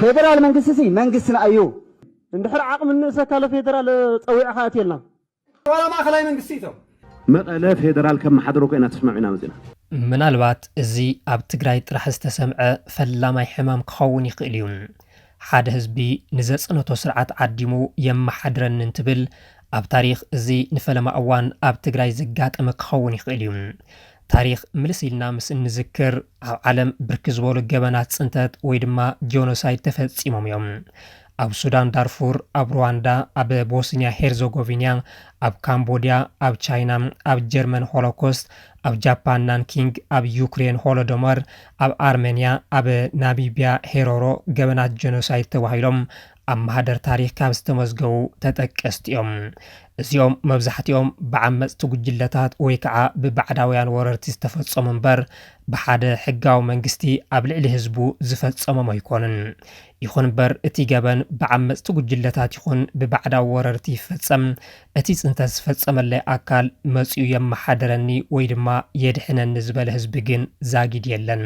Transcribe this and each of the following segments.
ፌደራል መንግስትي መንግስትና እዩ እንድሕር ዓቅም ንሰካለ ፌደራል ፀዊዕ ኻትየልና ወላ ማእከላይ መንግስቲቶ መቀለ ፌደራል ከም ማሕደሮ ኮይና ተስማዕና መዚና ምናልባት እዚ ኣብ ትግራይ ጥራሕ ዝተሰምዐ ፈላማይ ሕማም ክኸውን ይኽእል እዩ ሓደ ህዝቢ ንዘጽነቶ ስርዓት ዓዲሙ የመሓድረን እንትብል ኣብ ታሪኽ እዚ ንፈለማ እዋን ኣብ ትግራይ ዝጋጠመ ክኸውን ይኽእል እዩ ታሪኽ ምልሲልና ምስ እንዝክር ኣብ ዓለም ብርክ ዝበሉ ገበናት ጽንተት ወይ ድማ ጄኖሳይድ ተፈጺሞም እዮም ኣብ ሱዳን ዳርፉር ኣብ ሩዋንዳ ኣብ ቦስኒያ ሄርዞጎቪና ኣብ ካምቦዲያ ኣብ ቻይና ኣብ ጀርመን ሆሎኮስት ኣብ ጃፓን ናንኪንግ ኣብ ዩክሬን ሆሎዶሞር ኣብ አርሜኒያ ኣብ ናሚቢያ ሄሮሮ ገበናት ጄኖሳይድ ተባሂሎም ኣብ ማህደር ታሪኽ ካብ ዝተመዝገቡ ተጠቀስቲ እዮም እዚኦም መብዛሕትኦም ብዓመጽቲ ጉጅለታት ወይ ከዓ ብባዕዳውያን ወረርቲ ዝተፈጸሙ እምበር ብሓደ ሕጋዊ መንግስቲ ኣብ ልዕሊ ህዝቡ ዝፈጸሞም ኣይኮኑን ይኹን እምበር እቲ ገበን ብዓመጽቲ ጉጅለታት ይኹን ብባዕዳዊ ወረርቲ ይፈጸም እቲ ጽንተት ዝፈጸመለይ ኣካል መጽኡ የመሓደረኒ ወይ ድማ የድሕነኒ ዝበለ ህዝቢ ግን ዛጊድ የለን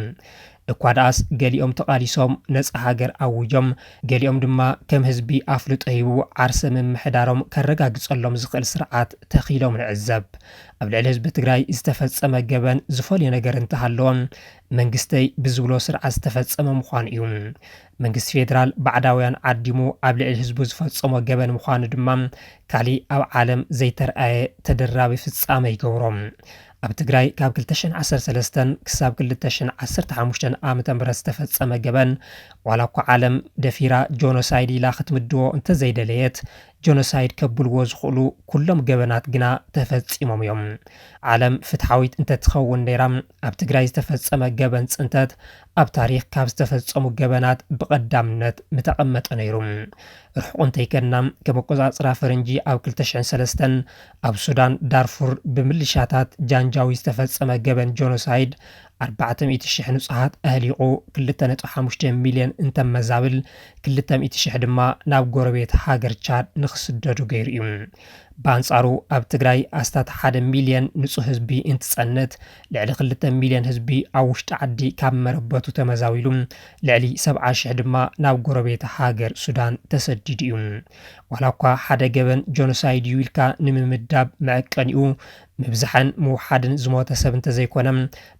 እኳ ደኣስ ገሊኦም ተቃሊሶም ነፃ ሃገር ኣውጆም ገሊኦም ድማ ከም ህዝቢ ኣፍልጦ ሂቡ ዓርሰ ምምሕዳሮም ከረጋግጸሎም ዝኽእል ስርዓት ተኺሎም ንዕዘብ ኣብ ልዕሊ ህዝቢ ትግራይ ዝተፈጸመ ገበን ዝፈልዮ ነገር እንተሃለዎም መንግስተይ ብዝብሎ ስርዓት ዝተፈጸመ ምዃኑ እዩ መንግስቲ ፌደራል ባዕዳውያን ዓዲሙ ኣብ ልዕሊ ህዝቡ ዝፈጸሞ ገበን ምዃኑ ድማ ካሊእ ኣብ ዓለም ዘይተረኣየ ተደራቢ ፍጻመ ይገብሮም ኣብ ትግራይ ካብ 2013 ክሳብ 2015 ዓመተ ምህረት ዝተፈጸመ ገበን ዋላ እኳ ዓለም ደፊራ ጄኖሳይድ ኢላ ክትምድቦ እንተዘይደለየት ጄኖሳይድ ከብልዎ ዝኽእሉ ኩሎም ገበናት ግና ተፈጺሞም እዮም ዓለም ፍትሓዊት እንተትኸውን ነይራ ኣብ ትግራይ ዝተፈጸመ ገበን ጽንተት ኣብ ታሪኽ ካብ ዝተፈጸሙ ገበናት ብቐዳምነት ምተቐመጠ ነይሩ ርሑቕ እንተይከድና ከም ኣቆጻጽራ ፈረንጂ ኣብ 2003 ኣብ ሱዳን ዳርፉር ብምልሻታት ጃንጃዊ ዝተፈጸመ ገበን ጄኖሳይድ 400,000 ንጹሃት ኣህሊቑ 2.5 ሚልዮን እንተመዛብል 200,000 ድማ ናብ ጎረቤት ሃገር ቻድ ንኽስደዱ ገይሩ እዩ በአንጻሩ ኣብ ትግራይ ኣስታት 1 ሚልዮን ንጹህ ህዝቢ እንትጸነት ልዕሊ 2 ሚልዮን ህዝቢ ኣብ ውሽጢ ዓዲ ካብ መረበቱ ተመዛዊሉ ልዕሊ 70,000 ድማ ናብ ጎረቤት ሃገር ሱዳን ተሰዲዱ እዩ ዋላ እኳ ሓደ ገበን ጄኖሳይድ እዩ ኢልካ ንምምዳብ መዐቀኒኡ ምብዛሕን ምውሓድን ዝሞተ ሰብ እንተዘይኮነ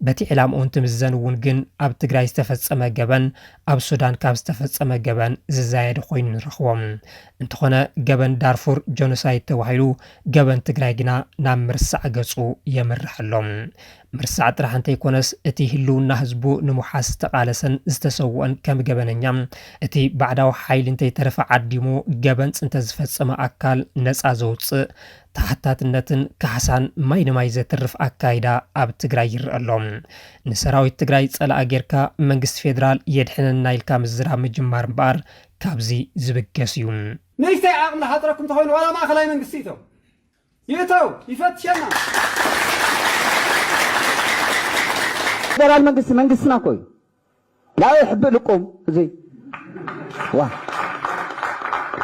በቲ ዕላምኡ እንትምዘን እውን ግን ኣብ ትግራይ ዝተፈጸመ ገበን ኣብ ሱዳን ካብ ዝተፈጸመ ገበን ዝዛየደ ኮይኑ ንረኽቦም እንተኾነ ገበን ዳርፉር ጄኖሳይድ ተባሂሉ ገበን ትግራይ ግና ናብ ምርሳዕ ገጹ የመርሐሎም ምርሳዕ ጥራሕ እንተይኮነስ እቲ ህልውና ህዝቡ ንምሓስ ዝተቃለሰን ዝተሰውአን ከም ገበነኛ እቲ ባዕዳዊ ሓይሊ እንተይተረፈ ዓዲሙ ገበን ጽንተ ዝፈጸመ ኣካል ነፃ ዘውፅእ ታሕታትነትን ካሕሳን ማይ ንማይ ዘትርፍ ኣካይዳ ኣብ ትግራይ ይርአሎም ንሰራዊት ትግራይ ጸላአ ጌርካ መንግስቲ ፌደራል የድሕነና ኢልካ ምዝራብ ምጅማር እምበኣር ካብዚ ዝብገስ እዩ ንእሽተይ ዓቕሊ ሓጥረኩም ተኾይኑ ዋላ ማእከላይ መንግስቲ ኢቶ ይእተው ይፈትሸና ፌደራል መንግስትና ኮይ ላ ይሕብእ ልቁም እዚ ዋ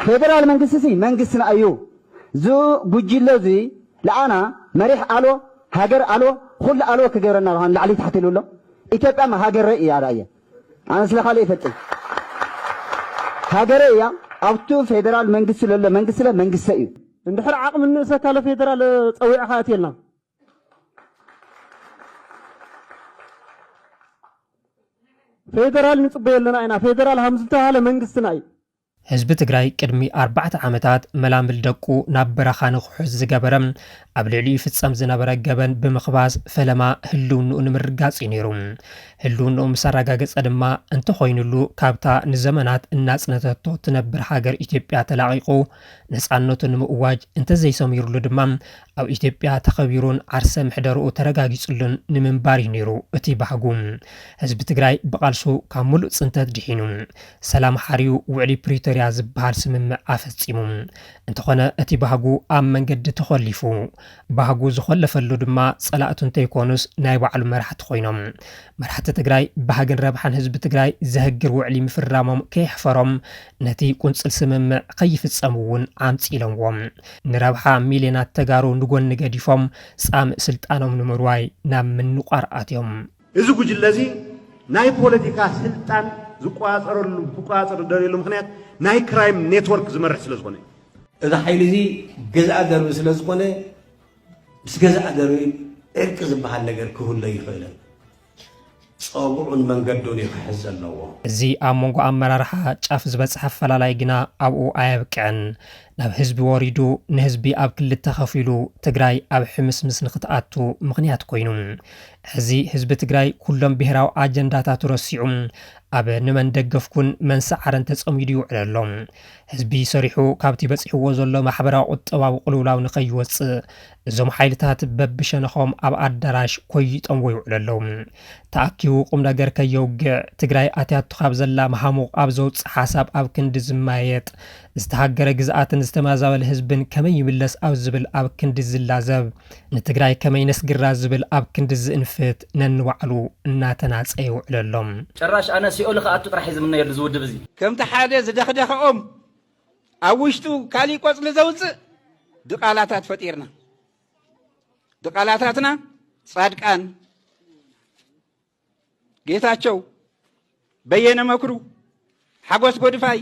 ፌደራል መንግስቲ መንግስትና እዩ ዙ ጉጅለ እዚ ለአና መሪሕ አሎ ሃገር አሎ ኩሉ አሎ ከገረና ባን ላዕሊ ታሕቲ ኢሉሎ ኢትዮጵያ ሃገር እያ ራየ አነ ስለኻለ ይፈጥ ሃገር እያ ኣብቱ ፌደራል መንግስት ለለ መንግስት እዩ እንድሕር ዓቅም ንሰካለ ፌደራል ፀዊዕ ኻትየልና ፌደራል ንጽበየለና ኢና ፌደራል ሃምዝተባሃለ መንግስትና እዩ ህዝቢ ትግራይ ቅድሚ 4 ዓመታት መላምል ደቁ ናብ በረኻ ንኽሑዝ ዝገበረ ኣብ ልዕሊኡ ፍጸም ዝነበረ ገበን ብምኽባስ ፈለማ ህልውንኡ ንምርጋጽ ነይሩ ህልውንኡ ምስ ኣረጋገጸ ድማ እንተኾይኑሉ ካብታ ንዘመናት እናጽነተቶ ትነብር ሃገር ኢትዮጵያ ተላቒቑ ነፃነቱ ንምእዋጅ እንተዘይሰሚሩሉ ድማ ኣብ ኢትዮጵያ ተኸቢሩን ዓርሰ ምሕደርኡ ተረጋጊጹሉን ንምንባር ነይሩ እቲ ባህጉ ህዝቢ ትግራይ ብቓልሱ ካብ ሙሉእ ጽንተት ድሒኑ ሰላም ሓርዩ ውዕሊ ፕሪቶሪያ ዝበሃል ስምምዕ ኣፈጺሙ እንተኾነ እቲ ባህጉ ኣብ መንገዲ ተኸሊፉ ባህጉ ዝኸለፈሉ ድማ ጸላእቱ እንተይኮኑስ ናይ ባዕሉ መራሕቲ ኮይኖም መራሕቲ ትግራይ ባህግን ረብሓን ህዝቢ ትግራይ ዘህግር ውዕሊ ምፍራሞም ከይሕፈሮም ነቲ ቁንጽል ስምምዕ ከይፍጸሙ እውን ዓምጺሎምዎም ንረብሓ ሚልዮናት ተጋሩ ንጎኒ ገዲፎም ጻምእ ስልጣኖም ንምርዋይ ናብ ምንቋር ኣትዮም እዚ ጉጅለ እዚ ናይ ፖለቲካ ስልጣን ዝቋፀረሉ ዝቋፀር ደልሉ ምክንያት ናይ ክራይም ኔትወርክ ዝመርሕ ስለ ዝኾነ እዛ ሓይሊ እዚ ገዛእ ደርቢ ስለ ዝኾነ ምስ ገዛእ ደርቢ እርቂ ዝበሃል ነገር ክህሉ ይኽእልን ፀጉዑን መንገዱን ይክሕዝ ኣለዎ እዚ ኣብ መንጎ ኣመራርሓ ጫፍ ዝበፅሐ ኣፈላላይ ግና ኣብኡ ኣየብቅዕን ናብ ህዝቢ ወሪዱ ንህዝቢ ኣብ ክልተ ተኸፊሉ ትግራይ ኣብ ሕምስምስ ንኽትኣቱ ምኽንያት ኮይኑ ሕዚ ህዝቢ ትግራይ ኩሎም ብሄራዊ ኣጀንዳታት ረሲዑ ኣብ ንመን ደገፍኩን መን ሰዓረን ተጸሚዱ ይውዕል ኣሎ ህዝቢ ሰሪሑ ካብቲ በፂሕዎ ዘሎ ማሕበራዊ ቁጠባዊ ቅልውላው ንኸይወፅእ እዞም ሓይልታት በብሸነኾም ኣብ ኣዳራሽ ኮይጠምዎ ይውዕል ኣሎ ተኣኪቡ ቁም ነገር ከየውግዕ ትግራይ ኣትያቱ ካብ ዘላ መሃሙቕ ኣብ ዘውፅእ ሓሳብ ኣብ ክንዲ ዝማየጥ ዝተሃገረ ግዝኣትን ዝተማዛበለ ህዝብን ከመይ ይምለስ ኣብ ዝብል ኣብ ክንዲ ዝላዘብ ንትግራይ ከመይ ነስግራ ዝብል ኣብ ክንዲ ዝእንፍት ነንባዕሉ እናተናፀ ይውዕል ኣሎ ጭራሽ ኣነ ሲኦል ከኣቱ ጥራሕ ዝምነየሉ ዝውድብ እዚ ከምቲ ሓደ ዝደኽደኽኦም ኣብ ውሽጡ ካሊእ ቆፅሊ ዘውፅእ ድቃላታት ፈጢርና ድቃላታትና ጻድቃን ጌታቸው በየነ መክሩ ሓጎስ ጎድፋይ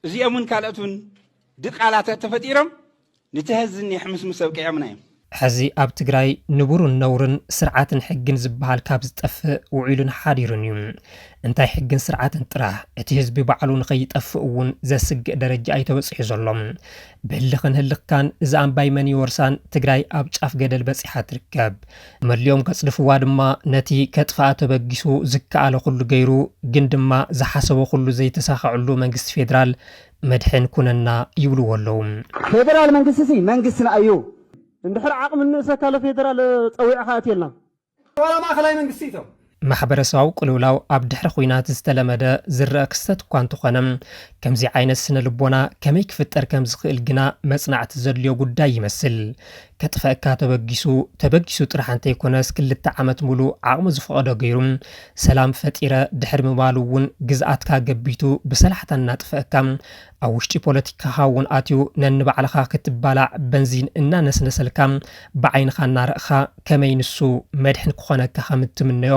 እዚኦምን ካልኦትን ድቃላታት ተፈጢሮም ንተህዝን ይሕምስምስ ኣብቅዕምና እዮም ሕዚ ኣብ ትግራይ ንቡርን ነውርን ስርዓትን ሕግን ዝበሃል ካብ ዝጠፍእ ውዒሉን ሓዲሩን እዩ እንታይ ሕግን ስርዓትን ጥራሕ እቲ ህዝቢ ባዕሉ ንኸይጠፍእ እውን ዘስግእ ደረጃ ኣይተበፂሑ ዘሎ ብህልኽን ህልኽካን እዚ ኣንባይ መን ይወርሳን ትግራይ ኣብ ጫፍ ገደል በፂሓ ትርከብ መድልዮም ከፅልፍዋ ድማ ነቲ ከጥፋኣ ተበጊሱ ዝከኣለ ኩሉ ገይሩ ግን ድማ ዝሓሰቦ ኩሉ ዘይተሳኽዐሉ መንግስቲ ፌደራል መድሕን ኩነና ይብልዎ ኣለዉ ፌደራል መንግስቲ መንግስትና እዩ እንድሕር ዓቕሚ ንእሰካለ ፌደራል ፀዊዕኻ ኣትየልና ዋላ ማእኸላይ መንግስቲ ኢቶም ማሕበረሰባዊ ቅልውላው ኣብ ድሕሪ ኩናት ዝተለመደ ዝረአ ክስተት እኳ እንተኾነ ከምዚ ዓይነት ስነ ልቦና ከመይ ክፍጠር ከም ዝኽእል ግና መጽናዕቲ ዘድልዮ ጉዳይ ይመስል ከጥፈእካ ተበጊሱ ጥራሕ እንተይኮነስ 2 ዓመት ሙሉ ዓቕሚ ዝፈቐዶ ገይሩ ሰላም ፈጢረ ድሕሪ ምባሉ እውን ግዝኣትካ ገቢቱ ብሰላሕታ እናጥፈእካ ኣብ ውሽጢ ፖለቲካኻ እውን ኣትዩ ነንባዕልኻ ክትባላዕ በንዚን እናነስነሰልካ ብዓይንኻ እናርእኻ ከመይ ንሱ መድሕን ክኾነካ ከም እትምነዮ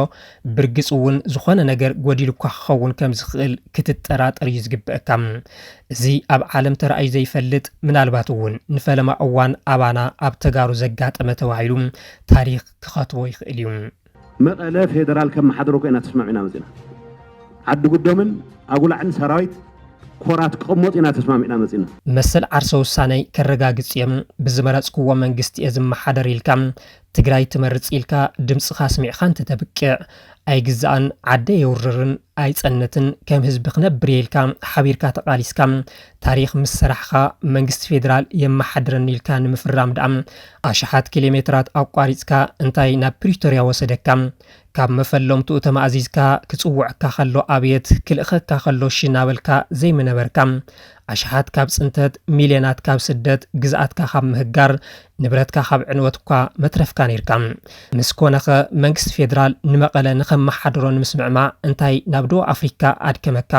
ብርግፅ እውን ዝኾነ ነገር ጎዲልኳ ክኸውን ከም ዝኽእል ክትጠራጠር እዩ ዝግብአካ እዚ ኣብ ዓለም ተረኣዩ ዘይፈልጥ ምናልባት እውን ንፈለማ እዋን ኣባና ኣብ ተጋሩ ዘጋጠመ ተባሂሉ ታሪክ ክኸትቦ ይኽእል እዩ መቐለ ፌደራል ከም ማሕደሮ ኮይና ተስማዕና መፅና ዓዲ ጉዶምን ኣጉላዕን ሰራዊት ኮራት ቀሞጥ ኢና ተስማዕና መፅና መሰል ዓርሰ ውሳነይ ከረጋግፅ እዮም ብዝመረፅክዎ መንግስቲ እየ ዝመሓደር ኢልካ ትግራይ ትመርፅ ኢልካ ድምፅኻ ስሚዕኻ እንተተብቅዕ ኣይግዛእን ዓደ የውርርን ኣይፀነትን ከም ህዝቢ ክነብር ኢልካ ሓቢርካ ተቃሊስካ ታሪክ ምስ ሰራሕኻ መንግስቲ ፌደራል የመሓድረን ኢልካ ንምፍራም ደኣ ኣሽሓት ኪሎሜትራት ኣቋሪፅካ እንታይ ናብ ፕሪቶሪያ ወሰደካ ካብ መፈለምቱ ተማእዚዝካ ክፅውዕካ ከሎ ኣብየት ክልእኸካ ከሎ ሽናበልካ ዘይምነበርካ ኣሽሓት ካብ ፅንተት ሚልዮናት ካብ ስደት ግዝኣትካ ካብ ምህጋር ንብረትካ ካብ ዕንወት እኳ መትረፍካ ነይርካ ምስ ኮነኸ መንግስቲ ፌደራል ንመቐለ ንኸመሓድሮ ንምስምዕማዕ እንታይ ናብ ደቡብ ኣፍሪካ ኣድከመካ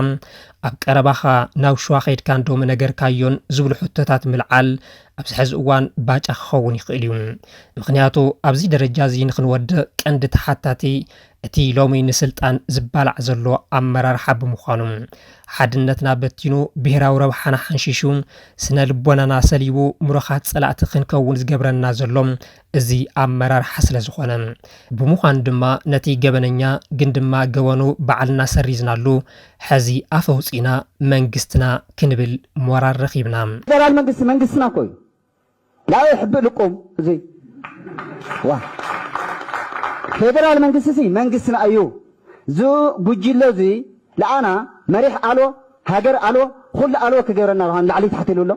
ኣብ ቀረባኻ ናብ ሸዋ ኸይድካ እንደሞ ነገርካዮን ዝብሉ ሕቶታት ምልዓል ኣብዚ ሕዚ እዋን ባጫ ክኸውን ይኽእል እዩ ምክንያቱ ኣብዚ ደረጃ እዚ ንክንወድእ ቀንዲ ተሓታቲ እቲ ሎሚ ንስልጣን ዝባላዕ ዘሎ ኣመራርሓ ብምዃኑ ሓድነትና በቲኑ ብሄራዊ ረብሓና ሓንሺሹ ስነ ልቦናና ሰሊቡ ሙረኻት ፀላእቲ ክንከውን ዝገብረና ዘሎ እዚ ኣመራርሓ ስለ ዝኾነ ብምዃኑ ድማ ነቲ ገበነኛ ግን ድማ ገበኑ ባዕልና ሰሪዝናሉ ሕዚ ኣፈውፂና መንግስትና ክንብል ሞራል ረኺብና ፌደራል መንግስትና ኮይ لا يحب لكم زي وا ፌደራል መንግስቲ መንግስትና እዩ ዙ ጉጅሎ ዚ ለአና መሪሕ አሎ ሃገር አሎ ሁሉ አሎ ከገረና ባን ላዕሊ ተሕተሉሎ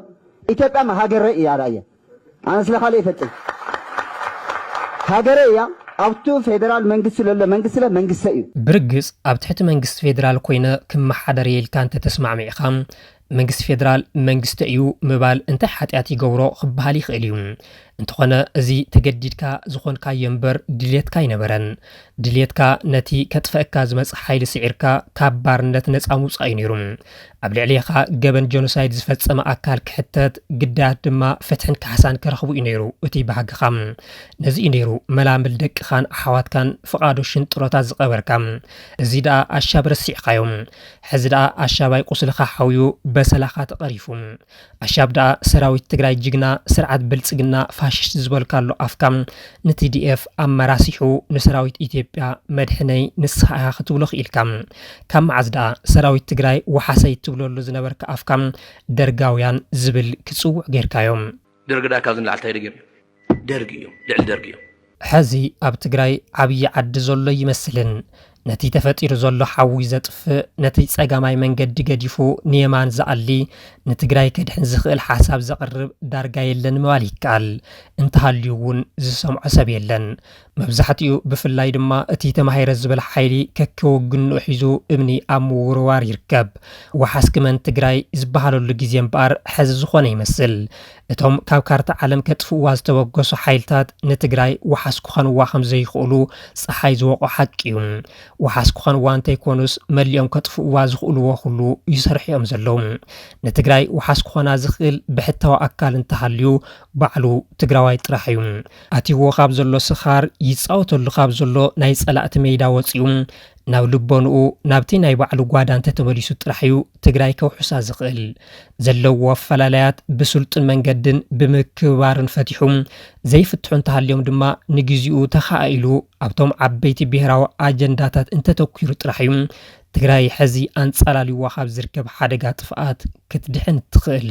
ኢትዮጵያ ሃገር እያ ራእየ አነ ስለኻለ ይፈጥል ሃገር እያ ኣብቱ ፌደራል መንግስቲ ለለ መንግስቲ እዩ ብርግጽ ኣብ ትሕቲ መንግስቲ ፌደራል ኮይነ ክመሓደር የልካ እንተ ተስማዕሚዕኻ መንግስቲ ፌደራል መንግስቲ እዩ ምባል እንታይ ሓጢያት ይገብሮ ክበሃል ይኽእል እዩ እንተኾነ እዚ ተገዲድካ ዝኾንካ የምበር ድልየትካ ይነበረን ድልየትካ ነቲ ከጥፈእካ ዝመጽእ ሓይሊ ስዒርካ ካብ ባርነት ነፃ ምውፃእ እዩ ነይሩ ኣብ ልዕሊኻ ገበን ጀኖሳይድ ዝፈጸመ ኣካል ክሕተት ግዳያት ድማ ፍትሕን ካሕሳን ክረኽቡ እዩ ነይሩ እቲ ባህግኻ ነዚ እዩ ነይሩ መላምል ደቅኻን ኣሕዋትካን ፍቓዶ ሽንጥሮታት ዝቐበርካ እዚ ደኣ ኣሻብ ረሲዕኻዮም ሕዚ ደኣ ኣሻባይ ቁስልኻ ሓውዩ በሰላኻ ተቐሪፉ ኣሻብ ደኣ ሰራዊት ትግራይ ጅግና ስርዓት ብልጽግና ፋሽስት ዝበልካሎ ኣፍካ ንቲዲኤፍ ኣመራሲሑ ንሰራዊት ኢትዮጵያ መድሕነይ ንስኻ ኢኻ ክትብሎ ክኢልካ ካብ መዓዝ ደኣ ሰራዊት ትግራይ ወሓሰይ ትብለሉ ዝነበርካ ኣፍካ ደርጋውያን ዝብል ክጽውዕ ጌርካዮም ደርግ ደኣ ካብ ዝንላዕል እንታይ ደጊር ደርግ እዮም ልዕሊ ደርግ እዮም ሕዚ ኣብ ትግራይ ዓብዪ ዓዲ ዘሎ ይመስልን ነቲ ተፈጢሩ ዘሎ ሓዊ ዘጥፍእ ነቲ ጸጋማይ መንገዲ ገዲፉ ንየማን ዝኣሊ ንትግራይ ከድሕን ዝኽእል ሓሳብ ዘቕርብ ዳርጋ የለን ምባል ይከኣል እንተሃልዩ እውን ዝሰምዖ ሰብ የለን መብዛሕትኡ ብፍላይ ድማ እቲ ተማሂረ ዝበለ ሓይሊ ከከወግንኡ ሒዙ እምኒ ኣብ ምውርዋር ይርከብ ወሓስክመን ትግራይ ዝበሃለሉ ግዜ እምበኣር ሕዚ ዝኾነ ይመስል እቶም ካብ ካርታ ዓለም ከጥፍእዋ ዝተበገሱ ሓይልታት ንትግራይ ወሓስኩ ኸንዋ ከም ዘይኽእሉ ፀሓይ ዝወቆ ሓቂ እዩ ወሓስኩ ኸንዋ እንተይኮኑስ መሊኦም ከጥፍእዋ ዝኽእልዎ ኩሉ ይሰርሑ እዮም ዘለዉ ንትግራይ ወሓስኩ ኾና ዝኽእል ብሕታዊ ኣካል እንተሃልዩ ባዕሉ ትግራዋይ ጥራሕ እዩ ኣትይዎ ካብ ዘሎ ስኻር ይፃወተሉ ካብ ዘሎ ናይ ጸላእቲ ሜዳ ወፂኡ ናብ ልቦንኡ ናብቲ ናይ ባዕሉ ጓዳ እንተተመሊሱ ጥራሕ እዩ ትግራይ ከውሑሳ ዝኽእል ዘለዎ ኣፈላላያት ብስልጡን መንገድን ብምክባርን ፈቲሑ ዘይፍትሑ እንተሃልዮም ድማ ንግዚኡ ተኻኢሉ ኣብቶም ዓበይቲ ብሄራዊ ኣጀንዳታት እንተተኪሩ ጥራሕ እዩ ትግራይ ሕዚ ኣንጻላልዋ ካብ ዝርከብ ሓደጋ ጥፍኣት ክትድሕን ትኽእል